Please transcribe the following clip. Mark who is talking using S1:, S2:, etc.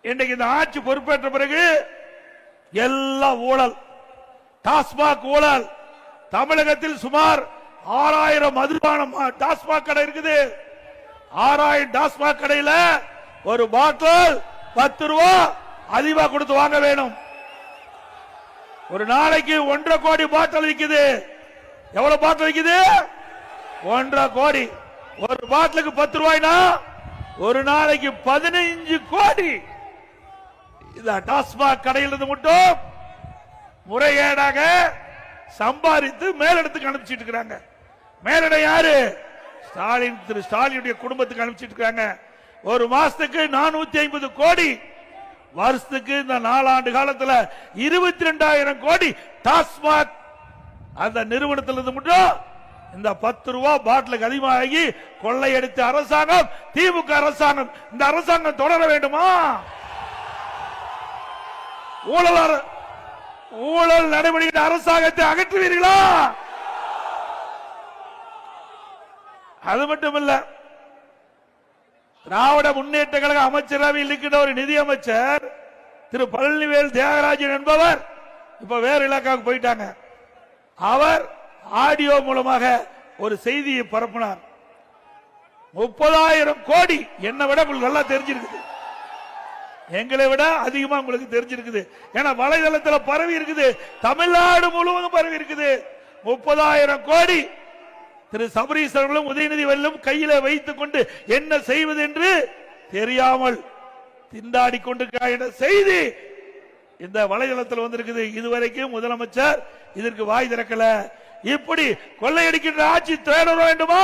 S1: இன்றைக்கு இந்த ஆட்சி பொறுப்பேற்ற பிறகு எல்லாம் ஊழல், டாஸ்மாக் ஊழல். தமிழகத்தில் சுமார் 6000 மதுபானம் டாஸ்மாக் கடை இருக்குது. 6000 டாஸ்மாக் கடையில ஒரு பாட்டில் 10 ரூபா அதிகமா கொடுத்து வாங்க வேணும். ஒரு நாளைக்கு 1.5 கோடி பாட்டில் விற்குது. எவ்வளவு பாட்டில் விற்குது? 1.5 கோடி. ஒரு பாட்டிலுக்கு 10 ரூபாய்னா ஒரு நாளைக்கு 15 கோடி. இந்த டாஸ்மாக் கடையிலிருந்து மட்டும் முறைகேடாக சம்பாதித்து மேலிடத்துக்கு அனுப்பிச்சிட்டு இருக்காங்க. மேலிடம் யாரு? ஸ்டாலின், திரு ஸ்டாலினுடைய குடும்பத்துக்கு அனுப்பிச்சிட்டு இருக்காங்க. ஒரு மாசத்துக்கு 450 கோடி, வருஷத்துக்கு இந்த 4 ஆண்டு காலத்தில் 22,000 கோடி டாஸ்மாக் அந்த நிறுவனத்திலிருந்து மட்டும் இந்த 10 ரூபா பாட்டிலுக்கு அதிகமாகி கொள்ளையடித்த அரசாங்கம் திமுக அரசாங்கம். இந்த அரசாங்கம் தொடர வேண்டுமா? ஊழல் நடைபெறுகிற அரசாங்கத்தை அகற்றுவீர்களா? அது மட்டுமல்ல, திராவிட முன்னேற்ற கழக அமைச்சரவையில் இருக்கின்ற ஒரு நிதி அமைச்சர் திரு பழனிவேல் தியாகராஜன் என்பவர் இப்ப வேறு இலாக்காவுக்கு போயிட்டாங்க. அவர் ஆடியோ மூலமாக ஒரு செய்தியை பரப்பினார். 30,000 கோடி. என்னை விட உங்களுக்கு நல்லா தெரிஞ்சிருக்குது, எங்களை விட அதிகமா உங்களுக்கு தெரிஞ்சிருக்குது. ஏன்னா வலைதளத்தில் பரவி இருக்குது, தமிழ்நாடு முழுவதும் பரவி இருக்குது. 30,000 கோடி திரு சபரீஸ்வரர்களும் உதயநிதி வெல்லும் கையில வைத்துக் கொண்டு என்ன செய்வது என்று தெரியாமல் திண்டாடி கொண்டிருக்கிற செய்தி இந்த வலைதளத்தில் வந்திருக்குது. இதுவரைக்கும் முதலமைச்சர் இதற்கு வாய் திறக்கல. இப்படி கொள்ளையடிக்கின்ற ஆட்சி தேட வேண்டுமா?